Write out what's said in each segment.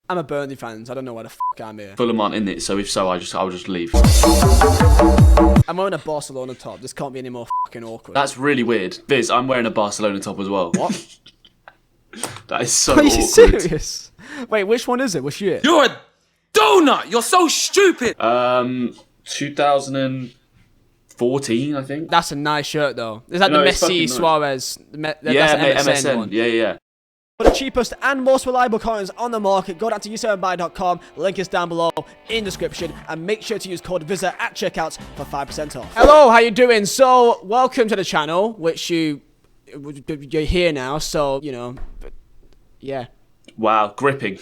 I'm a Burnley fan, so I don't know why the fuck I'm here. Fulham aren't in it, so if so, I'll just leave. I'm wearing a Barcelona top. This can't be any more fucking awkward. That's really weird. Viz, I'm wearing a Barcelona top as well. What? That is so Are you awkward. serious? Wait, which one is it? Which year? You're a donut! You're so stupid! 2014, I think. That's a nice shirt, though. Is that No, the it's fucking Messi nice. Suarez? That's Yeah, the mate, MSN one. Yeah. For the cheapest and most reliable coins on the market, go down to u7buy.com, link is down below in description, and make sure to use code Vizeh at checkout for 5% off. Hello, how you doing? So, welcome to the channel, which you're here now, so, you know, yeah. Wow, gripping.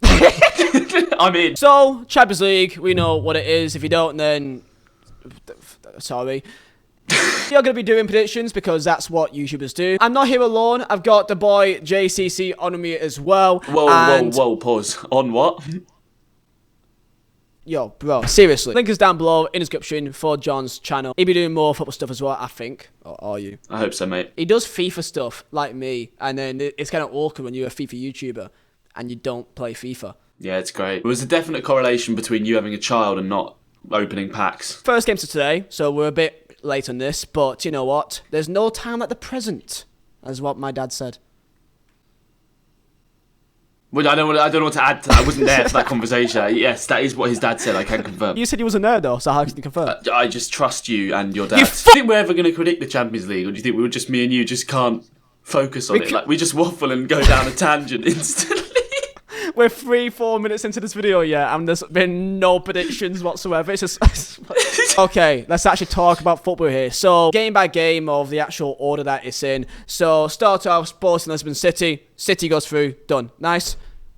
I'm in. So, Champions League, we know what it is. If you don't, then, sorry. You're going to be doing predictions because that's what YouTubers do. I'm not here alone. I've got the boy JCC on me as well. Whoa, pause. On what? Yo, bro, seriously. Link is down below in the description for John's channel. He'll be doing more football stuff as well, I think. Or are you? I hope so, mate. He does FIFA stuff like me, and then it's kind of awkward when you're a FIFA YouTuber and you don't play FIFA. Yeah, it's great. There was a definite correlation between you having a child and not opening packs. First game to today, so we're a bit late on this, but you know what? There's no time like the present, as what my dad said. Well, I don't know what to add to that. I wasn't there for that conversation. Yes, that is what his dad said. I can confirm. You said he wasn't there though, so how can you confirm? I just trust you and your dad. Do you think we're ever going to predict the Champions League, or do you think we were just me and you just can't focus on it? Like we just waffle and go down a tangent instantly. We're 3-4 minutes into this video, yeah, and there's been no predictions whatsoever. It's just okay. Let's actually talk about football here. So game by game of the actual order that it's in. So start off Sporting Lisbon City. City goes through. Done. Nice.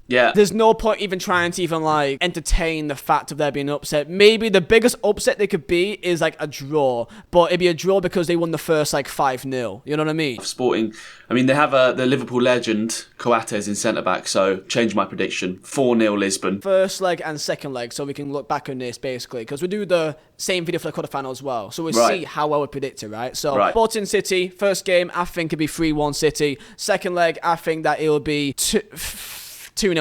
Yeah. There's no point even trying to even like entertain the fact of there being an upset. Maybe the biggest upset they could be is like a draw, but it'd be a draw because they won the first like 5-0. You know what I mean? Sporting. I mean, they have the Liverpool legend Coates in centre back, so change my prediction. 4-0 Lisbon. First leg and second leg, so we can look back on this basically because we do the same video for the quarterfinal as well. So we'll see how well we predict it, right? So Sporting City, first game, I think it'd be 3-1 City. Second leg, I think that it'll be 2-0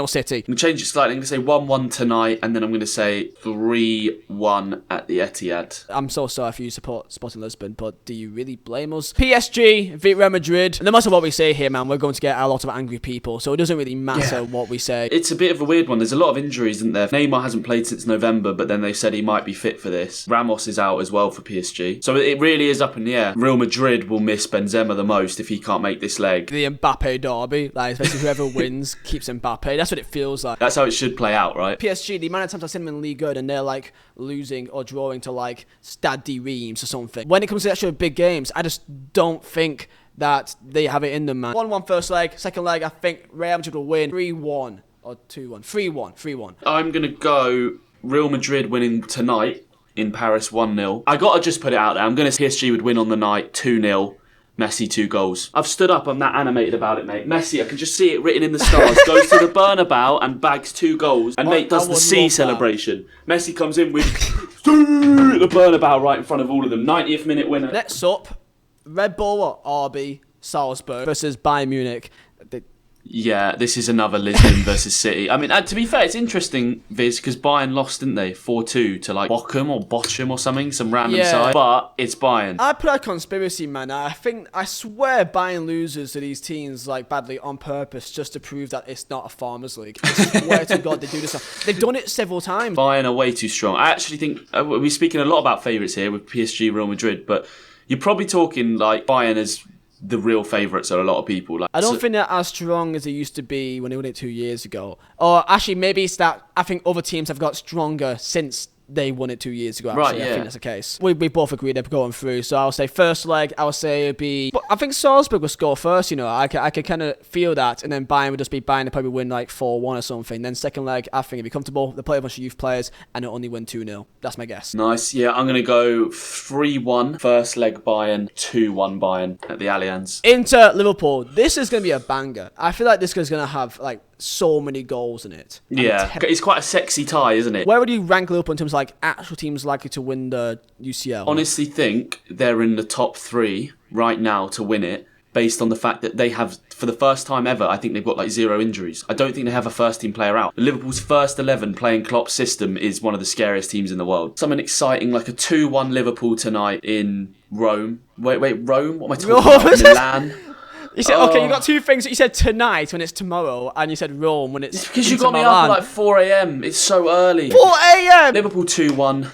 City. I'm going to change it slightly. I'm going to say 1-1 tonight, and then I'm going to say 3-1 at the Etihad. I'm so sorry if you support Sporting Lisbon, but do you really blame us? PSG beat Real Madrid. No matter what we say here, man, we're going to get a lot of angry people, so it doesn't really matter what we say. It's a bit of a weird one. There's a lot of injuries, isn't there? Neymar hasn't played since November, but then they said he might be fit for this. Ramos is out as well for PSG. So it really is up in the air. Real Madrid will miss Benzema the most if he can't make this leg. The Mbappe derby, like, basically whoever wins keeps Mbappe. That's what it feels like. That's how it should play out, right? PSG, the amount of times I've seen them in League Good and they're like losing or drawing to like Stade de Reims or something. When it comes to actual big games, I just don't think that they have it in them, man. 1-1 first leg, second leg, I think Real Madrid will win 3-1 or 2-1. 3-1. I'm going to go Real Madrid winning tonight in Paris 1-0. I got to just put it out there. I'm going to say PSG would win on the night 2-0. Messi 2 goals. I've stood up, I'm that animated about it, mate. Messi, I can just see it written in the stars, goes to the Bernabeu and bags 2 goals, and mate does the C celebration. Messi comes in with the Bernabeu right in front of all of them. 90th minute winner. Next up, Red Bull or RB Salzburg versus Bayern Munich. Yeah, this is another Lisbon versus City. I mean, to be fair, it's interesting, Viz, because Bayern lost, didn't they? 4-2 to like Bochum or something, some random side. But it's Bayern. I put a conspiracy, man. I swear Bayern loses to these teams like badly on purpose just to prove that it's not a farmers league. I swear to God, they do this. They've done it several times. Bayern are way too strong. I actually think we're speaking a lot about favourites here with PSG, Real Madrid, but you're probably talking like Bayern as the real favourites are a lot of people. Like, I don't think they're as strong as they used to be when they won it 2 years ago. Or actually, maybe it's that I think other teams have got stronger since they won it 2 years ago. Actually. Right, yeah. I think that's the case. We both agree they're going through. So I'll say first leg, I would say it'd be... But I think Salzburg will score first, you know. I can kind of feel that. And then Bayern would just be Bayern. They'd probably win like 4-1 or something. Then second leg, I think it'd be comfortable. They play a bunch of youth players and they'll only win 2-0. That's my guess. Nice. Yeah, I'm going to go 3-1. First leg Bayern, 2-1 Bayern at the Allianz. Inter Liverpool. This is going to be a banger. I feel like this is going to have like so many goals in it. Yeah, it's quite a sexy tie, isn't it? Where would you rank Liverpool in terms of like actual teams likely to win the UCL? Honestly think they're in the top 3 right now to win it based on the fact that they have, for the first time ever, I think they've got like 0 injuries. I don't think they have a first-team player out. Liverpool's first 11 playing Klopp's system is one of the scariest teams in the world. Something exciting like a 2-1 Liverpool tonight in Rome. Wait, Rome? What am I talking about? Milan? You said, okay, you got two things. You said tonight when it's tomorrow, and you said Rome when it's because you got me up at like 4 a.m. It's so early. 4 a.m. Liverpool 2-1.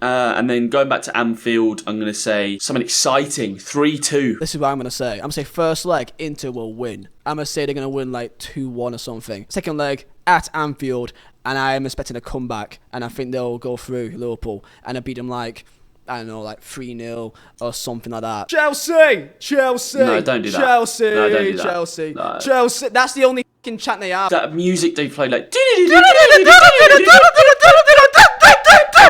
And then going back to Anfield, I'm going to say something exciting. 3-2. This is what I'm going to say. I'm going to say first leg, Inter will win. I'm going to say they're going to win like 2-1 or something. Second leg, at Anfield, and I am expecting a comeback, and I think they'll go through Liverpool, and I beat them like, I don't know, like 3-0 or something like that. Chelsea! No, don't do that. Chelsea! No, don't do that. Chelsea! No. Chelsea! That's the only fucking chant they have. That music they play like...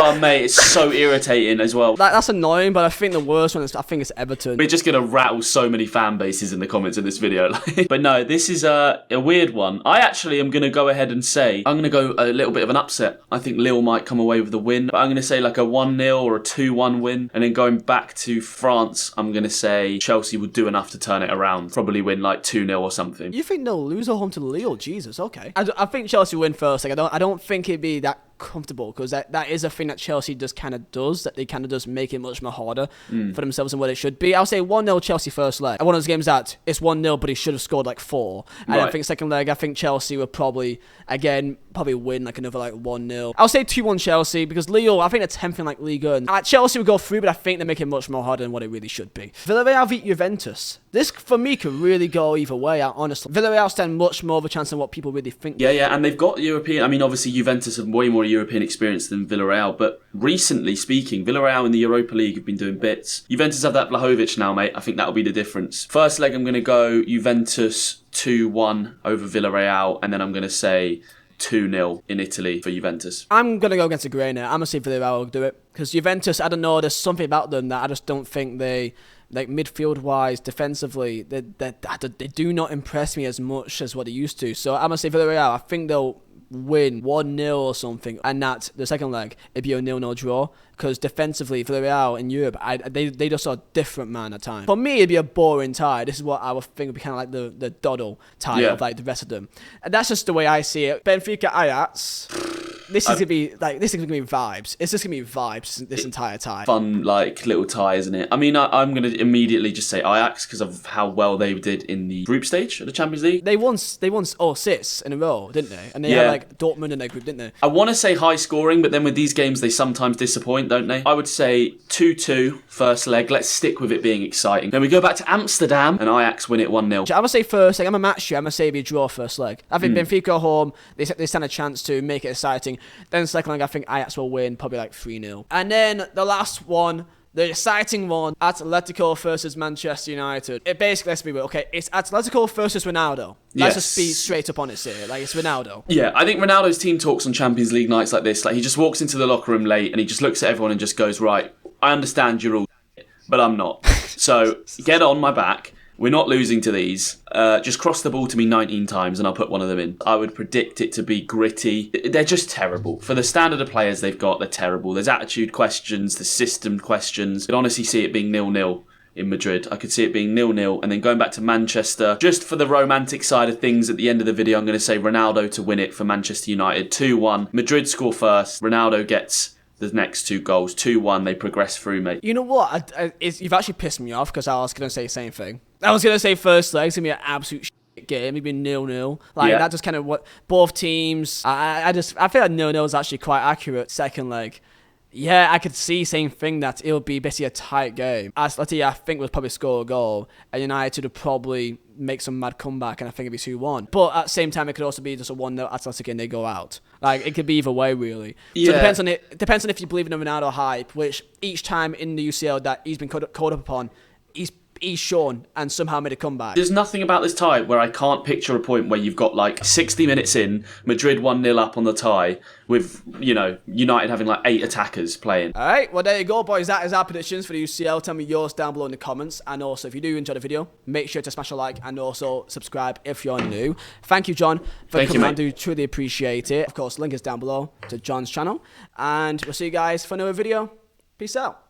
Oh, mate, it's so irritating as well. That's annoying, but I think the worst one is, I think it's Everton. We're just going to rattle so many fan bases in the comments of this video. But no, this is a weird one. I actually am going to go ahead and say, I'm going to go a little bit of an upset. I think Lille might come away with the win. But I'm going to say like a 1-0 or a 2-1 win. And then going back to France, I'm going to say Chelsea would do enough to turn it around. Probably win like 2-0 or something. You think they'll lose at home to Lille? Jesus, okay. I think Chelsea win first. Like, I don't think it'd be that comfortable, because that is a thing that Chelsea just kind of does, that they kind of just make it much more harder for themselves than what it should be. I'll say 1-0 Chelsea first leg. One of those games that it's 1-0 but he should have scored like 4. And right. I think second leg, I think Chelsea will probably win like another like 1-0. I'll say 2-1 Chelsea, because Lille, I think they're 10th in like Liga, and Chelsea will go through, but I think they make it much more harder than what it really should be. Villarreal beat Juventus. This for me could really go either way, honestly. Villarreal stand much more of a chance than what people really think. Yeah, and they've got European, I mean obviously Juventus have way more European experience than Villarreal, but recently speaking, Villarreal in the Europa League have been doing bits. Juventus have that Vlahovic now, mate. I think that'll be the difference. First leg, I'm going to go Juventus 2-1 over Villarreal, and then I'm going to say 2-0 in Italy for Juventus. I'm going to go against the grain here. I'm going to say Villarreal will do it, because Juventus, I don't know, there's something about them that I just don't think they... Like midfield-wise, defensively, they do not impress me as much as what they used to. So I'm going to say Villarreal, I think they'll win 1-0 or something. And that, the second leg, it'd be a 0-0 draw. Because defensively, Villarreal in Europe, they just saw a different man at times. For me, it'd be a boring tie. This is what I would think would be kind of like the doddle tie of like the rest of them. And that's just the way I see it. Benfica, Ajax... This is gonna be vibes. It's just gonna be vibes this entire tie. Fun, like little tie, isn't it? I mean, I'm gonna immediately just say Ajax because of how well they did in the group stage of the Champions League. They won 6 in a row, didn't they? And they had like Dortmund in their group, didn't they? I want to say high scoring, but then with these games they sometimes disappoint, don't they? I would say 2-2 first leg. Let's stick with it being exciting. Then we go back to Amsterdam and Ajax win it 1-0. I'm gonna say first leg. I'm a match you. I'm gonna say it'd be a draw first leg. I think Benfica at home. They stand a chance to make it exciting. Then second leg, I think Ajax will win, probably like 3-0. And then the last one, the exciting one, Atletico versus Manchester United. It basically, let's be real, okay, it's Atletico versus Ronaldo. Let's just be straight up honest here. Like, it's Ronaldo. Yeah, I think Ronaldo's team talks on Champions League nights like this. Like, he just walks into the locker room late and he just looks at everyone and just goes, right, I understand you're all but I'm not. So, get on my back. We're not losing to these. Just cross the ball to me 19 times and I'll put one of them in. I would predict it to be gritty. They're just terrible. For the standard of players they've got, they're terrible. There's attitude questions, there's system questions. I could honestly see it being 0-0 in Madrid. I could see it being 0-0. And then going back to Manchester, just for the romantic side of things, at the end of the video, I'm going to say Ronaldo to win it for Manchester United. 2-1. Madrid score first. Ronaldo gets the next 2 goals. 2-1. They progress through, mate. You know what? You've actually pissed me off, because I was going to say the same thing. I was going to say first leg's going to be an absolute shit game, maybe 0-0. Like, that just kind of what both teams, I feel like 0-0 is actually quite accurate. Second leg, yeah, I could see same thing, that it'll be basically a tight game. Atleti, I think, would probably score a goal, and United would probably make some mad comeback, and I think it'd be 2-1. But at the same time, it could also be just a 1-0 Atletico and they go out. Like, it could be either way, really. So it depends on if you believe in the Ronaldo hype, which each time in the UCL that he's been caught up upon, he's shown and somehow made a comeback. There's nothing about this tie where I can't picture a point where you've got like 60 minutes in, Madrid 1-0 up on the tie, with, you know, United having like 8 attackers playing. All right, well, there you go, boys. That is our predictions for the UCL. Tell me yours down below in the comments. And also, if you do enjoy the video, make sure to smash a like and also subscribe if you're new. Thank you, John, for coming on. Do truly appreciate it. Of course, link is down below to John's channel. And we'll see you guys for another video. Peace out.